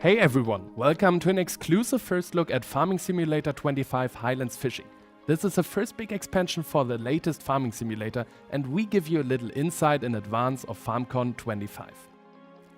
Hey everyone, welcome to an exclusive first look at Farming Simulator 25 Highlands Fishing. This is the first big expansion for the latest farming simulator, and we give you a little insight in advance of FarmCon 25.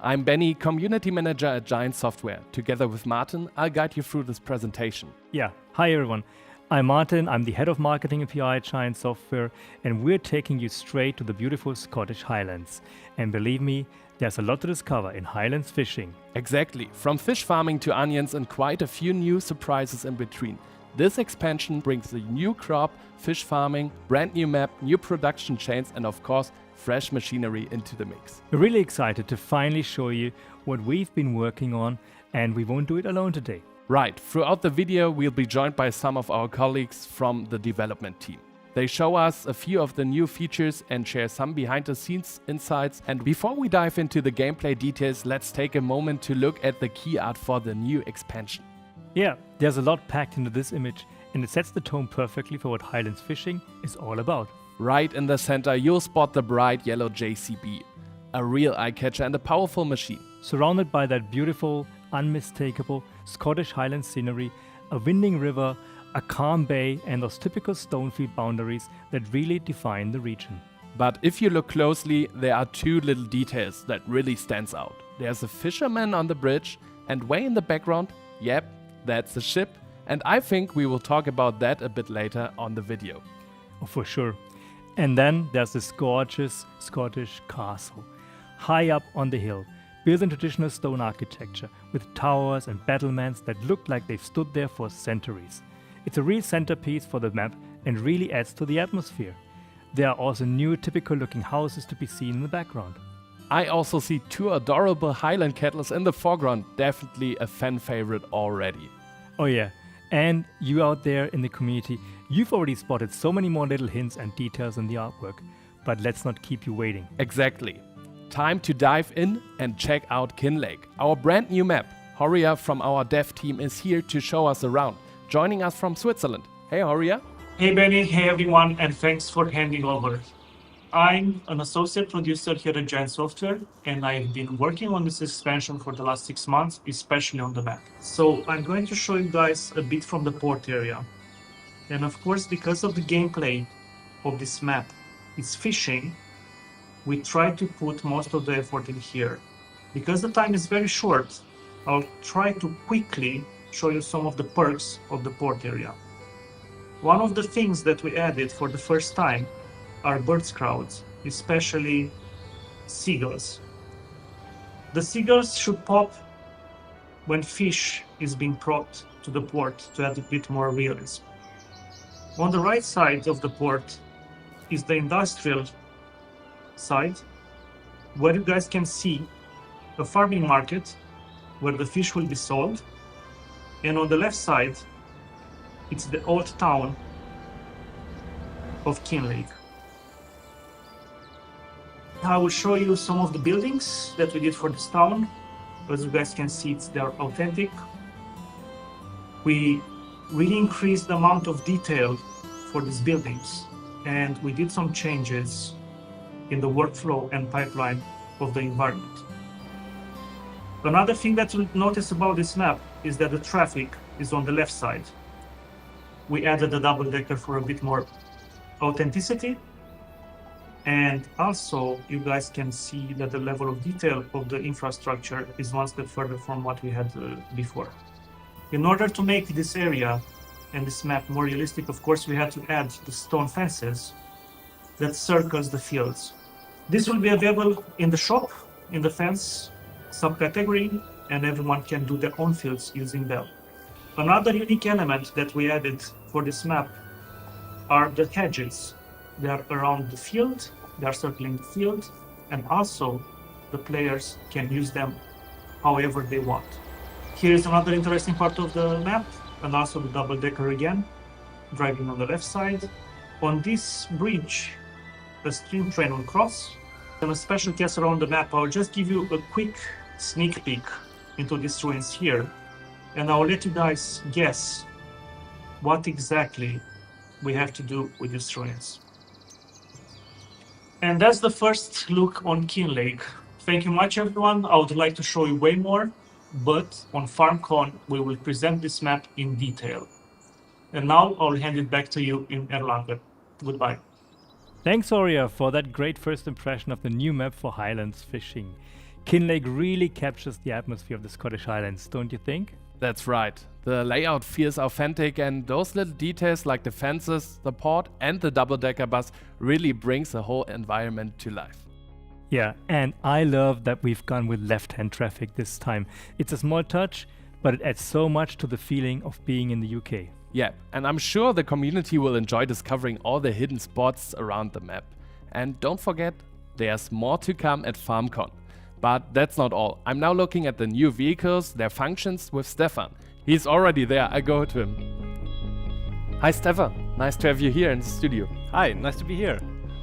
I'm Benny, Community Manager at Giant Software. Together with Martin, I'll guide you through this presentation. Yeah, hi everyone. I'm Martin, I'm the Head of Marketing and PR at Giant Software, and we're taking you straight to the beautiful Scottish Highlands. And believe me, there's a lot to discover in Highlands Fishing. Exactly, from fish farming to onions and quite a few new surprises in between. This expansion brings the new crop, fish farming, brand new map, new production chains and of course fresh machinery into the mix. We're really excited to finally show you what we've been working on, and we won't do it alone today. Right, throughout the video we'll be joined by some of our colleagues from the development team. They show us a few of the new features and share some behind the scenes insights. And before we dive into the gameplay details, let's take a moment to look at the key art for the new expansion. Yeah, there's a lot packed into this image, and it sets the tone perfectly for what Highlands Fishing is all about. Right in the center you'll spot the bright yellow JCB, a real eye-catcher and a powerful machine. Surrounded by that beautiful, unmistakable Scottish Highlands scenery, a winding river, a calm bay and those typical stonefield boundaries that really define the region. But if you look closely, there are two little details that really stands out. There's a fisherman on the bridge, and way in the background, yep, that's a ship, and I think we will talk about that a bit later on the video. Oh, for sure. And then there's this gorgeous Scottish castle, high up on the hill, built in traditional stone architecture, with towers and battlements that look like they've stood there for centuries. It's a real centerpiece for the map and really adds to the atmosphere. There are also new typical looking houses to be seen in the background. I also see two adorable Highland kettles in the foreground, definitely a fan favorite already. Oh yeah, and you out there in the community, you've already spotted so many more little hints and details in the artwork, but let's not keep you waiting. Exactly. Time to dive in and check out Kinlaig, our brand new map. Horia from our dev team is here to show us around, joining us from Switzerland. Hey Horia. Hey Benny, hey everyone, and thanks for handing over. I'm an associate producer here at Giant Software, and I've been working on this expansion for the last 6 months, especially on the map. So I'm going to show you guys a bit from the port area. And of course, because of the gameplay of this map, it's fishing, we try to put most of the effort in here. Because the time is very short, I'll try to quickly show you some of the perks of the port area. One of the things that we added for the first time are birds crowds, especially seagulls. The seagulls should pop when fish is being brought to the port to add a bit more realism. On the right side of the port is the industrial side, where you guys can see a farming market where the fish will be sold. And on the left side, it's the old town of Kinlaig. I will show you some of the buildings that we did for this town. As you guys can see, they're authentic. We really increased the amount of detail for these buildings, and we did some changes in the workflow and pipeline of the environment. Another thing that you'll notice about this map is that the traffic is on the left side. We added a double-decker for a bit more authenticity, and also you guys can see that the level of detail of the infrastructure is one step further from what we had before. In order to make this area and this map more realistic, of course, we had to add the stone fences that circles the fields. This will be available in the shop, in the fence subcategory, and everyone can do their own fields using them. Another unique element that we added for this map are the hedges. They are around the field, they are circling the field, and also the players can use them however they want. Here is another interesting part of the map, and also the double-decker again, driving on the left side. On this bridge, a stream train will cross. And a special case around the map, I'll just give you a quick sneak peek into these ruins here, and I'll let you guys guess what exactly we have to do with these ruins. And that's the first look on Kinlaig. Thank you much, everyone. I would like to show you way more, but on FarmCon, we will present this map in detail. And now I'll hand it back to you in Erlangen. Goodbye. Thanks, Oria, for that great first impression of the new map for Highlands Fishing. Kinlaig really captures the atmosphere of the Scottish Highlands, don't you think? That's right. The layout feels authentic, and those little details like the fences, the port and the double-decker bus really brings the whole environment to life. Yeah, and I love that we've gone with left-hand traffic this time. It's a small touch, but it adds so much to the feeling of being in the UK. Yeah, and I'm sure the community will enjoy discovering all the hidden spots around the map. And don't forget, there's more to come at FarmCon. But that's not all. I'm now looking at the new vehicles, their functions with Stefan. He's already there, I go to him. Hi Stefan, nice to have you here in the studio. Hi, nice to be here.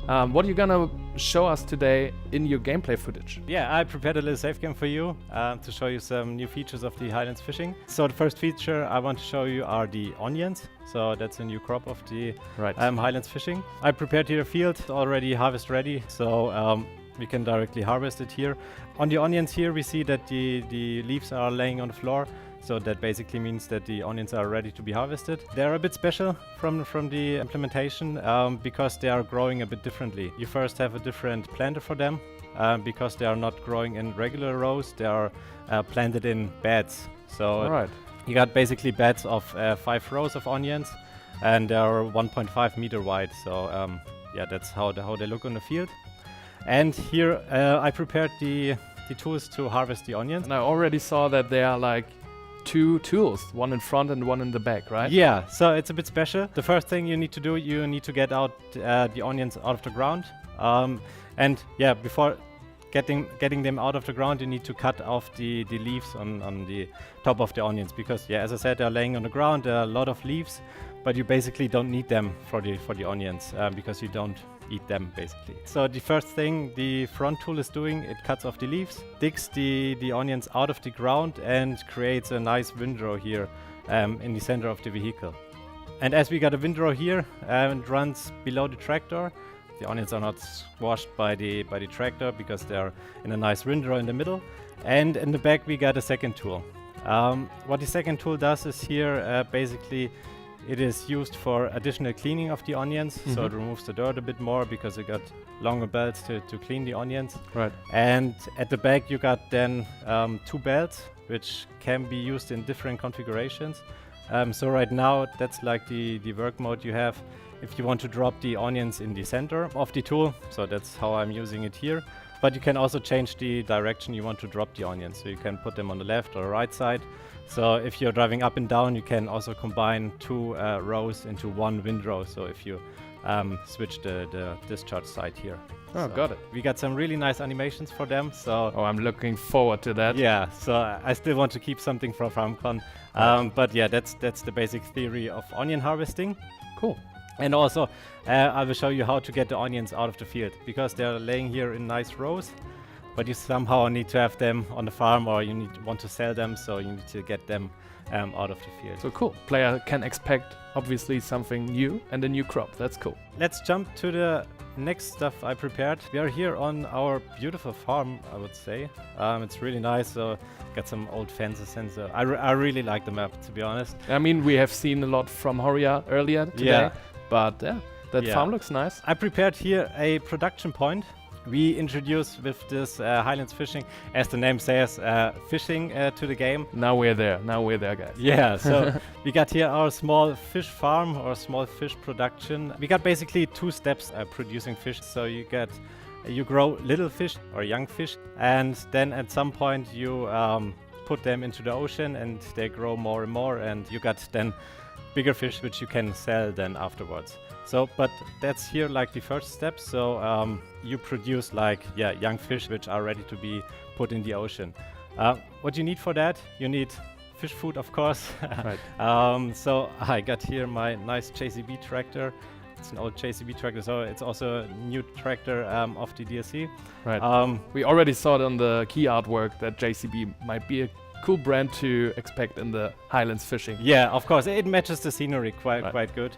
What are you gonna show us today in your gameplay footage? Yeah, I prepared a little save game for you to show you some new features of the Highlands Fishing. So the first feature I want to show you are the onions. So that's a new crop of the Highlands Fishing. I prepared here a field already harvest ready, so we can directly harvest it here. On the onions here we see that the leaves are laying on the floor. So that basically means that the onions are ready to be harvested. They're a bit special from the implementation because they are growing a bit differently. You first have a different planter for them because they are not growing in regular rows. They are planted in beds. So you got basically beds of 5 rows of onions, and they are 1.5 meter wide. So yeah, that's how they look on the field. And here I prepared the tools to harvest the onions. And I already saw that they are like 2 tools, one in front and one in the back, right? Yeah, so it's a bit special. The first thing you need to do, you need to get out the onions out of the ground. And yeah, before getting them out of the ground, you need to cut off the leaves on the top of the onions, because yeah, as I said, they're laying on the ground. There are a lot of leaves, but you basically don't need them for the onions because you don't eat them basically. So the first thing the front tool is doing, it cuts off the leaves, digs the onions out of the ground and creates a nice windrow here in the center of the vehicle. And as we got a windrow here and runs below the tractor, the onions are not squashed by the tractor because they're in a nice windrow in the middle. And in the back we got a second tool. What the second tool does is here basically it is used for additional cleaning of the onions, so it removes the dirt a bit more because you got longer belts to clean the onions. Right. And at the back you got then 2 belts which can be used in different configurations. So right now that's like the work mode you have if you want to drop the onions in the center of the tool. So that's how I'm using it here. But you can also change the direction you want to drop the onions. So you can put them on the left or right side. So if you're driving up and down, you can also combine 2 rows into one windrow. So if you switch the discharge side here. Oh, so got it. We got some really nice animations for them. So I'm looking forward to that. yeah, so I still want to keep something for FarmCon. But yeah, that's the basic theory of onion harvesting. Cool. And also, I will show you how to get the onions out of the field, because they're laying here in nice rows, but you somehow need to have them on the farm, or you want to sell them, so you need to get them out of the field. So cool. Player can expect obviously something new and a new crop. That's cool. Let's jump to the next stuff I prepared. We are here on our beautiful farm, I would say. It's really nice. So got some old fences, and so I really like the map, to be honest. I mean, we have seen a lot from Horia earlier today. Yeah. But yeah, that farm looks nice. I prepared here a production point. We introduced with this Highlands Fishing, as the name says, fishing to the game. Now we're there, guys. Yeah, so we got here our small fish farm or small fish production. We got basically 2 steps producing fish. So you grow little fish or young fish, and then at some point you put them into the ocean and they grow more and more, and you got then bigger fish which you can sell then afterwards. So, but that's here like the first step. So you produce like young fish which are ready to be put in the ocean. What you need for that? You need fish food, of course. Right. So I got here my nice JCB tractor. It's an old JCB tractor, so it's also a new tractor of the DLC. Right. We already saw it on the key artwork that JCB might be a cool brand to expect in the Highlands Fishing. Yeah, of course, it matches the scenery quite good.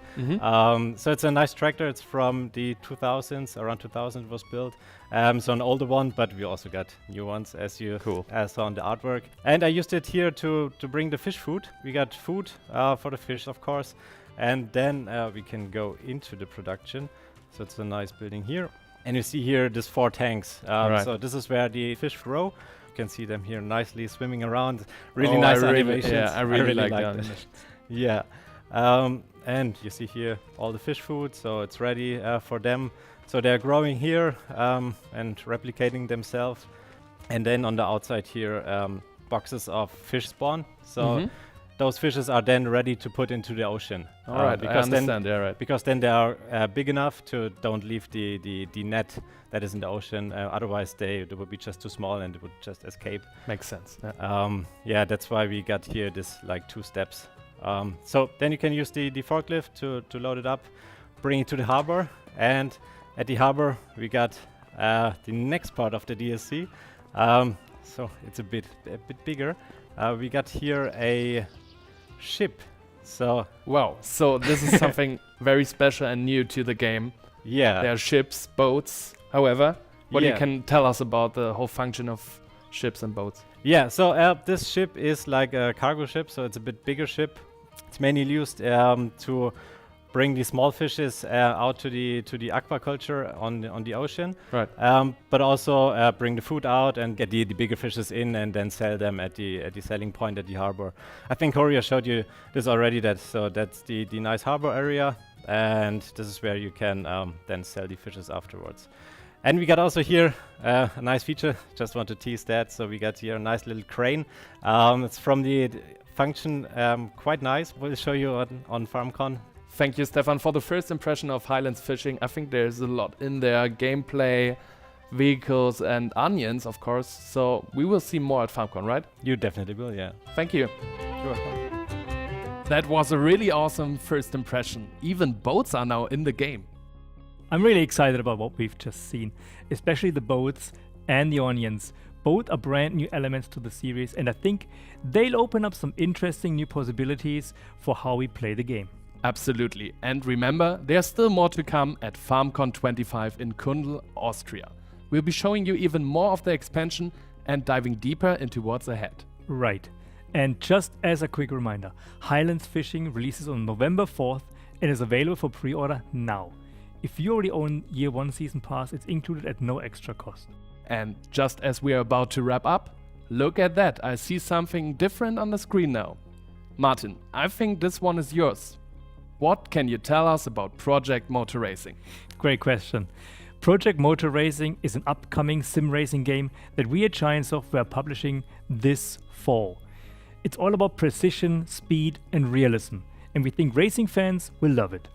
So it's a nice tractor. It's from the 2000s, around 2000 it was built. So an older one, but we also got new ones, as you saw on the artwork. And I used it here to bring the fish food. We got food for the fish, of course, and then we can go into the production. So it's a nice building here. And you see here these 4 tanks. So this is where the fish grow. You can see them here nicely swimming around. Really nice animations. Yeah, I really like that. animations. Yeah. And you see here all the fish food, so it's ready for them. So they're growing here and replicating themselves. And then on the outside here, boxes of fish spawn. So those fishes are then ready to put into the ocean. All right, I understand. Because then they are big enough to don't leave the net that is in the ocean. Otherwise, they would be just too small and they would just escape. Makes sense. Yeah, that's why we got here this like 2 steps. So then you can use the forklift to load it up, bring it to the harbor, and at the harbor we got the next part of the DSC. So it's a bit bigger. We got here a ship. So wow, so this is something very special and new to the game. Yeah, there are ships, boats. However, what you can tell us about the whole function of ships and boats? Yeah, so this ship is like a cargo ship, so it's a bit bigger ship. It's mainly used to bring the small fishes out to the aquaculture on the ocean, right? But also bring the food out and get the bigger fishes in and then sell them at the selling point at the harbor. I think Horia showed you this already. That's the nice harbor area, and this is where you can then sell the fishes afterwards. And we got also here a nice feature. Just want to tease that. So we got here a nice little crane. It's from the function, quite nice. We'll show you on FarmCon. Thank you, Stefan, for the first impression of Highlands Fishing. I think there's a lot in there, gameplay, vehicles, and onions, of course. So we will see more at FarmCon, right? You definitely will, yeah. Thank you. You're welcome. That was a really awesome first impression. Even boats are now in the game. I'm really excited about what we've just seen, especially the boats and the onions. Both are brand new elements to the series, and I think they'll open up some interesting new possibilities for how we play the game. Absolutely. And remember, there's still more to come at FarmCon 25 in Kundl, Austria. We'll be showing you even more of the expansion and diving deeper into what's ahead. Right. And just as a quick reminder, Highlands Fishing releases on November 4th and is available for pre-order now. If you already own Year 1 Season Pass, it's included at no extra cost. And just as we are about to wrap up, look at that. I see something different on the screen now. Martin, I think this one is yours. What can you tell us about Project Motor Racing? Great question. Project Motor Racing is an upcoming sim racing game that we at Giant Software are publishing this fall. It's all about precision, speed, and realism, and we think racing fans will love it.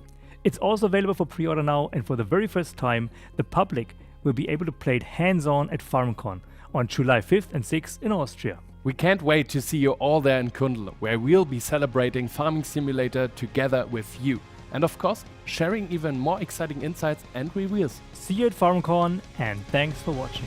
It's also available for pre-order now, and for the very first time, the public will be able to play it hands-on at FarmCon on July 5th and 6th in Austria. We can't wait to see you all there in Kundl, where we'll be celebrating Farming Simulator together with you. And of course, sharing even more exciting insights and reveals. See you at FarmCon, and thanks for watching.